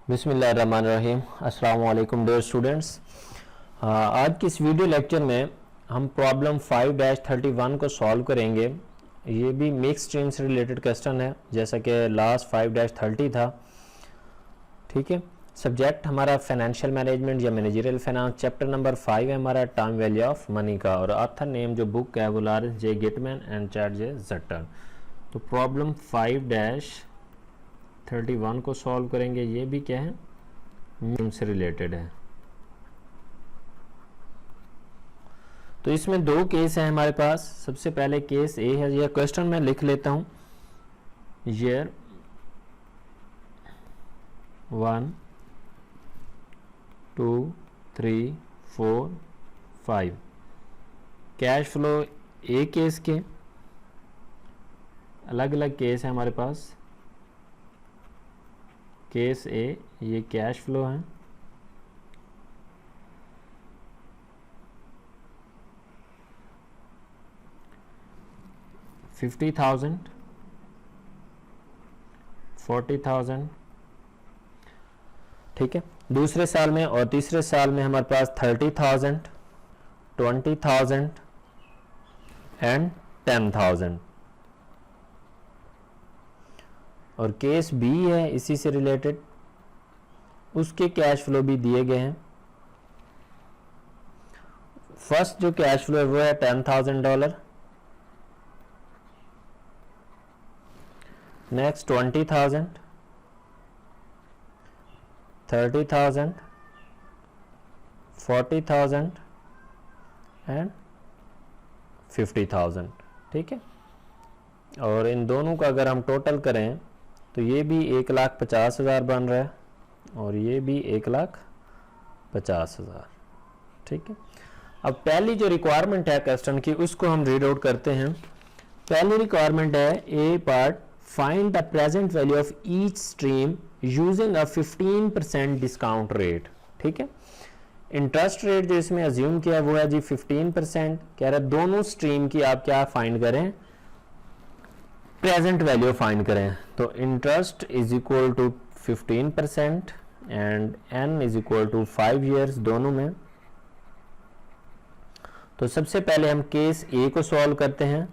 बिस्मिल्लाहिर्रहमानिर्रहीम। अस्सलाम वालेकुम डियर स्टूडेंट्स। आज की इस वीडियो लेक्चर में हम प्रॉब्लम 5-31 को सॉल्व करेंगे। ये भी मिक्स स्ट्रीम से रिलेटेड क्वेश्चन है जैसा कि लास्ट 5-30 था। ठीक है, सब्जेक्ट हमारा फाइनेंशियल मैनेजमेंट या मैनेजरियल फाइनेंस, चैप्टर नंबर 5 है हमारा टाइम वैल्यू ऑफ मनी का, और ऑथर नेम जो बुक है वो लॉरेंस जे गिटमैन एंड चार्ल्स जे जटर। तो प्रॉब्लम 5-31 को सॉल्व करेंगे। ये भी क्या है, मीम से रिलेटेड है। तो इसमें दो केस है हमारे पास। सबसे पहले केस ए है, यह क्वेश्चन मैं लिख लेता हूं। ईयर 1 2 3 4 5 कैश फ्लो ए केस के अलग अलग केस है हमारे पास। केस ए ये कैश फ्लो है, $50,000, $40,000। ठीक है, दूसरे साल में और तीसरे साल में हमारे पास 30,000, 20,000 एंड 10,000। और केस बी है इसी से रिलेटेड, उसके कैश फ्लो भी दिए गए हैं। फर्स्ट जो कैश फ्लो है वो है $10,000, नेक्स्ट 20,000, 30,000, 40,000 एंड 50,000। ठीक है, और इन दोनों का अगर हम टोटल करें तो ये भी 1,50,000 बन रहा है और ये भी 1,50,000। ठीक है, अब पहली जो रिक्वायरमेंट है क्वेश्चन की उसको हम रीड आउट करते हैं। पहली रिक्वायरमेंट है A part, find the present value of each stream using a 15% discount rate. ठीक है, इंटरेस्ट रेट जो इसमें अज्यूम किया वो है जी 15%। कह रहा है दोनों स्ट्रीम की आप क्या फाइंड करें, प्रेजेंट वैल्यू फाइंड करें। तो interest is equal to 15% and n is equal to 5 years दोनों में। तो सबसे पहले हम केस ए को सॉल्व करते हैं।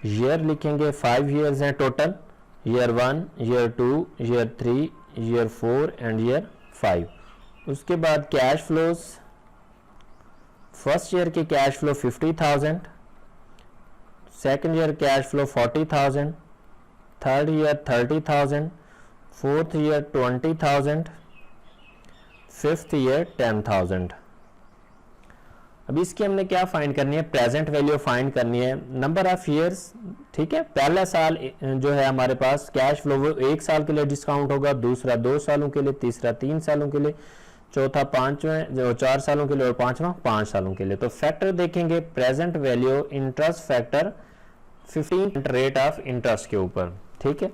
ईयर लिखेंगे 5 ईयर्स हैं total, year 1, year 2, year 3, year 4 and year 5। उसके बाद कैश फ्लोज, फर्स्ट ईयर के cash flow 50,000, second year cash flow 40,000, third year 30,000, fourth year 20,000, fifth year 10,000। अब इसकी हमने क्या फाइंड करनी है, प्रेजेंट वैल्यू फाइंड करनी है, नंबर ऑफ ईयर्स। ठीक है, पहला साल जो है हमारे पास कैश फ्लो वो 1 साल के लिए डिस्काउंट होगा, दूसरा 2 सालों के लिए, तीसरा 3 सालों के लिए, चौथा 4 सालों के लिए और पांचवा 5 सालों के लिए। तो फैक्टर देखेंगे present value interest factor 15 rate of interest के ऊपर। ठीक है,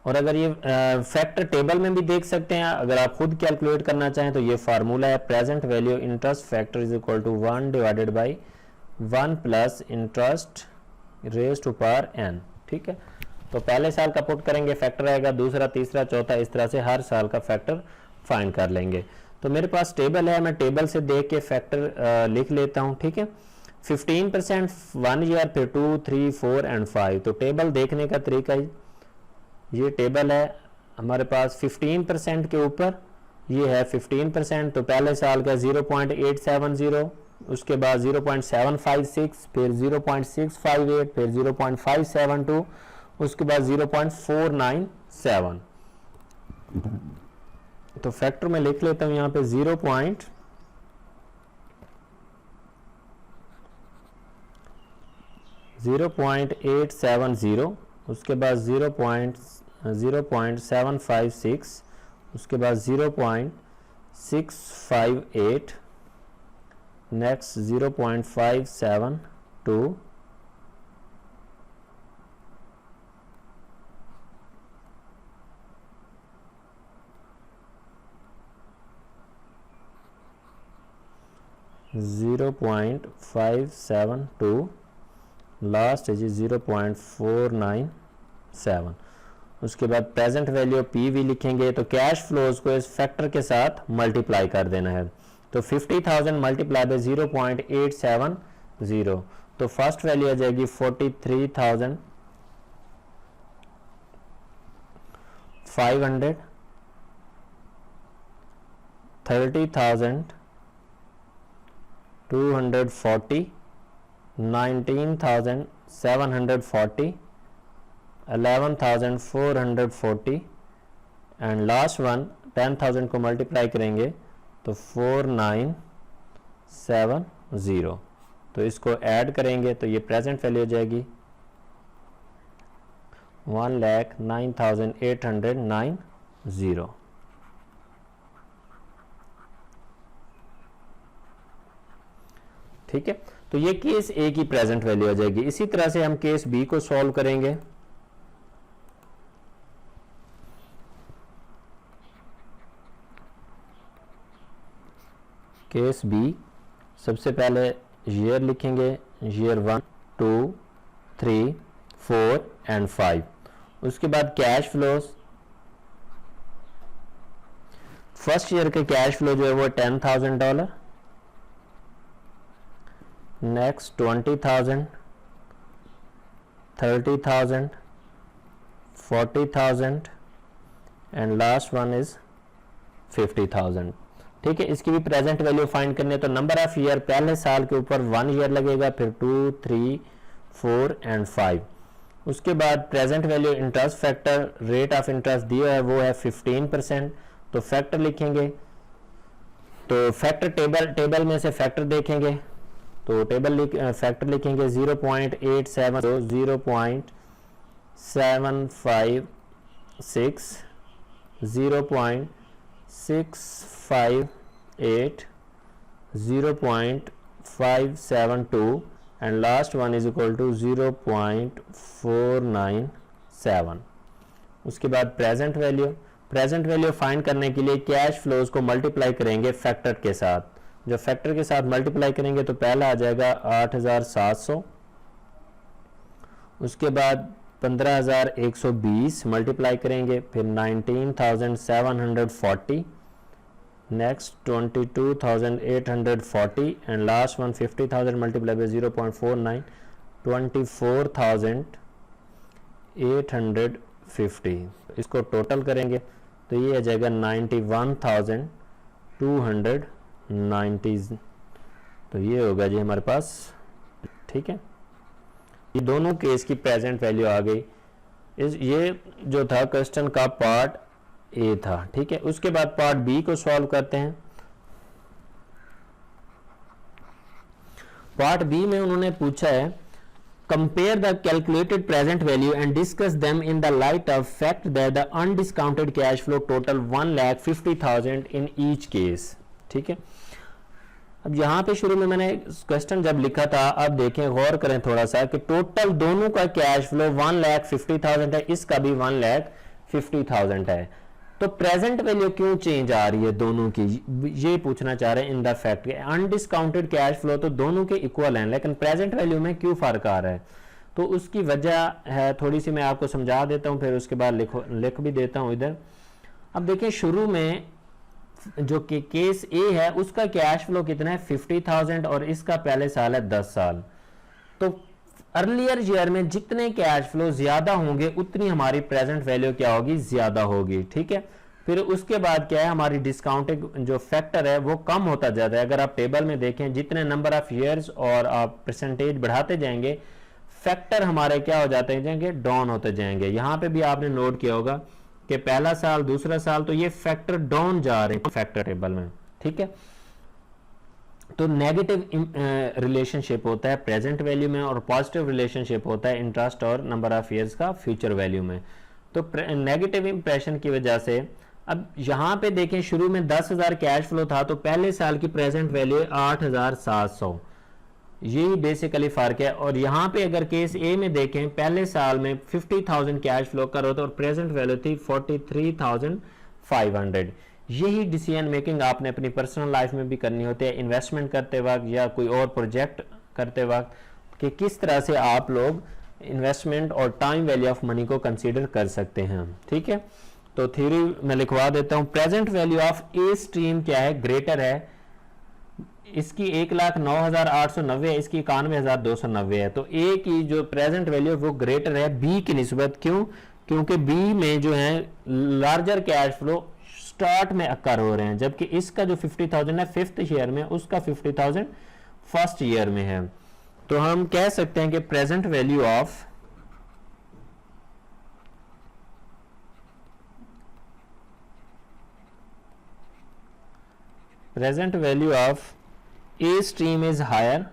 और अगर ये फैक्टर टेबल में भी देख सकते हैं, अगर आप खुद कैलकुलेट करना चाहें तो ये फार्मूला है, present value interest factor is equal to 1 divided by 1 plus interest raise to power n। ठीक है, तो पहले साल का पुट करेंगे फैक्टर आएगा, दूसरा, तीसरा, चौथा, इस तरह से हर साल का फैक्टर फाइंड कर लेंगे। तो मेरे पास टेबल है, मैं टेबल से देख के फैक्टर लिख लेता हूं। ठीक है, 15% 1 ईयर, फिर 2, 3, 4 एंड 5। तो टेबल देखने का तरीका ये टेबल है हमारे पास 15% के ऊपर, ये है 15%। तो पहले साल का 0.870, उसके बाद 0.756, फिर 0.658, फिर 0.572, उसके बाद 0.497। तो फैक्टर में लिख लेता हूं यहां पे 0.870, उसके बाद 0.756, उसके बाद 0.658, नेक्स्ट 0.572, लास्ट है जी 0.497। उसके बाद प्रेजेंट वैल्यू पीवी लिखेंगे, तो कैश फ्लोज को इस फैक्टर के साथ मल्टीप्लाई कर देना है। तो 50,000 मल्टीप्लाई बाय 0.870, तो फर्स्ट वैल्यू आ जाएगी 43,500, 30,240, 19,740, 11,440 एंड लास्ट वन 10,000 को मल्टीप्लाई करेंगे तो 4970। तो इसको ऐड करेंगे तो ये प्रेजेंट वैल्यू हो जाएगी 1,09,890। ठीक है, तो ये केस ए की प्रेजेंट वैल्यू आ जाएगी। इसी तरह से हम केस बी को सॉल्व करेंगे। केस बी, सबसे पहले ईयर लिखेंगे, ईयर 1, 2, 3, 4 एंड 5। उसके बाद कैश फ्लोज, फर्स्ट ईयर के कैश फ्लो जो है वो $10,000, next 20,000, 30,000, 40,000 and last one is 50,000। ठीक है, इसकी भी प्रेजेंट वैल्यू फाइंड करनी है। तो नंबर ऑफ ईयर, पहले साल के ऊपर 1 ईयर लगेगा, फिर 2, 3, 4 एंड 5। उसके बाद present value interest factor, rate of interest दिया है वो है 15%, तो फैक्टर लिखेंगे। तो फैक्टर टेबल में से फैक्टर देखेंगे, तो फैक्टर लिखेंगे 0.870, 0.756, 0.658, 0.572 and last one is equal to 0.497। उसके बाद प्रेजेंट वैल्यू फाइंड करने के लिए कैश फ्लोज को मल्टीप्लाई करेंगे फैक्टर के साथ। जब फैक्टर के साथ मल्टीप्लाई करेंगे तो पहला आ जाएगा 8,700, उसके बाद 15,120 मल्टीप्लाई करेंगे, फिर 19,740, next 22,840 and last one 50,000 multiply by 0.49, 24,850। इसको टोटल करेंगे तो ये आ जाएगा 91,290। तो ये होगा जी हमारे पास। ठीक है, ये दोनों केस की प्रेजेंट वैल्यू आ गई। ये जो था क्वेश्चन का पार्ट ए था। ठीक है, उसके बाद पार्ट बी को सॉल्व करते हैं। पार्ट बी में उन्होंने पूछा है compare the calculated present value and discuss them in the light of fact that the undiscounted cash flow total 1,50,000 in each case. ठीक है, अब यहां पे शुरू में मैंने क्वेश्चन जब लिखा था, अब देखें गौर करें थोड़ा सा कि टोटल दोनों का कैश फ्लो 1,50,000 है, इसका भी 1,50,000 है। तो प्रेजेंट वैल्यू क्यों चेंज आ रही है दोनों की, ये पूछना चाह रहे हैं। In the fact undiscounted cash flow तो दोनों के इक्वल हैं, लेकिन प्रेजेंट वैल्यू में क्यों फर्क आ रहा है, तो उसकी वजह है थोड़ी सी मैं आपको समझा देता हूं, फिर उसके बाद लिख भी देता हूं इधर। अब देखिए शुरू में जो कि केस ए है उसका कैश फ्लो कितना है 50,000 और इसका पहले साल है 10 साल। तो अर्लियर ईयर में जितने कैश फ्लो ज्यादा होंगे उतनी हमारी प्रेजेंट वैल्यू क्या होगी, ज्यादा होगी। ठीक है, फिर उसके बाद क्या है, हमारी डिस्काउंटिंग जो फैक्टर है वो कम होता जाता है। अगर आप टेबल में देखें जितने नंबर ऑफ ईयर्स और आप परसेंटेज बढ़ाते जाएंगे, फैक्टर हमारे क्या हो जाते जाएंगे, डाउन होते जाएंगे। यहां पे भी आपने नोट किया होगा कि पहला साल दूसरा साल तो ये फैक्टर डाउन जा रहे हैं फैक्टर टेबल में। ठीक है, तो नेगेटिव रिलेशनशिप होता है प्रेजेंट वैल्यू में और पॉजिटिव रिलेशनशिप होता है इंटरेस्ट और नंबर ऑफ ईयर्स का फ्यूचर वैल्यू में। तो नेगेटिव इंप्रेशन की वजह से अब यहां पे देखें शुरू में 10,000 कैश फ्लो था, तो पहले साल की प्रेजेंट वैल्यू 8,700, यही बेसिकली फर्क है। और यहां पे अगर केस ए में देखें पहले साल में 50,000 कैश फ्लो कर होता और प्रेजेंट वैल्यू थी 43,500। यही डिसीजन मेकिंग आपने अपनी पर्सनल लाइफ में भी करनी होती है, इन्वेस्टमेंट करते वक्त या कोई और प्रोजेक्ट करते वक्त। कि किस तरह से आप लोग इन्वेस्टमेंट और टाइम वैल्यू ऑफ मनी को कंसीडर कर सकते हैं। ठीक है, तो थ्योरी मैं लिखवा देता हूं। Present value of a stream क्या है, ग्रेटर है, इसकी 1,09,890 है, इसकी 91,290 है। तो ए की जो प्रेजेंट वैल्यू है वो ग्रेटर है बी की निस्बत। क्यों? क्योंकि बी में जो है लार्जर कैश फ्लो स्टार्ट में अक्कर हो रहे हैं, जबकि इसका जो 50,000 है फिफ्थ ईयर में, उसका 50,000 फर्स्ट ईयर में है। तो हम कह सकते हैं कि present value of A stream is higher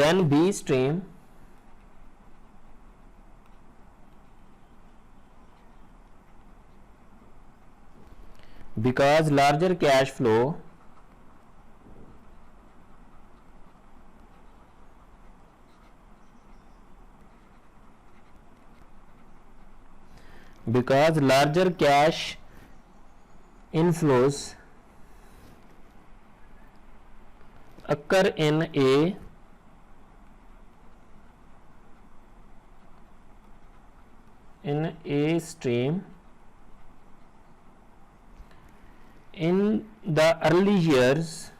than B stream because larger cash flow inflows occur in A stream in the early years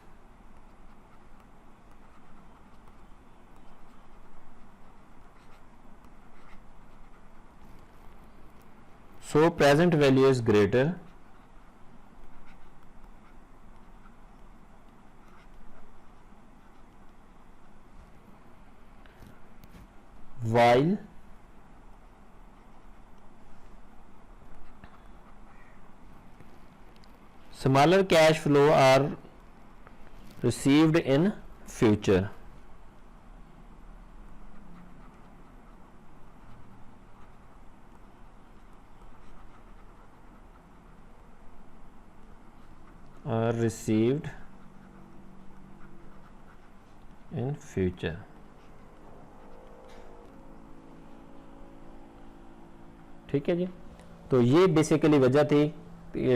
so present value is greater while smaller cash flow are received in future. Are received in future. ठीक है जी, तो ये basically वजह थी।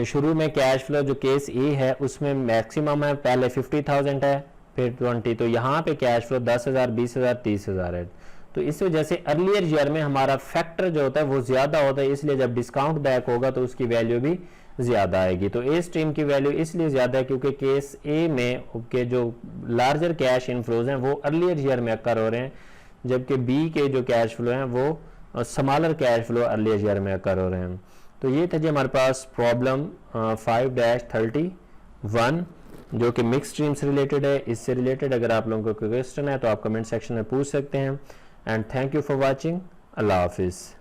शुरू में cash flow जो case ए है उसमें मैक्सिमम है, पहले 50,000 है फिर 20, तो यहाँ पे कैश फ्लो 10,000, 20,000, 30,000 है। तो इस वजह से अर्लियर ईयर में हमारा फैक्टर जो होता है वो ज्यादा होता है, इसलिए जब डिस्काउंट बैक होगा तो उसकी वैल्यू भी ज्यादा आएगी। तो ए स्ट्रीम की वैल्यू इसलिए ज्यादा है क्योंकि केस ए में के जो लार्जर कैश इनफ्लोज हैं वो अर्लियर ईयर में अक्कर हो रहे हैं, जबकि बी के जो कैश फ्लो हैं वो smaller cash flow earlier year में अक्कर हो रहे हैं। तो ये था जी हमारे पास प्रॉब्लम 5-31 जो कि मिक्स स्ट्रीम से रिलेटेड है। इससे रिलेटेड अगर आप लोगों को कोई क्वेश्चन है तो आप कमेंट सेक्शन में पूछ सकते हैं। And thank you for watching. अल्लाह हाफिज़।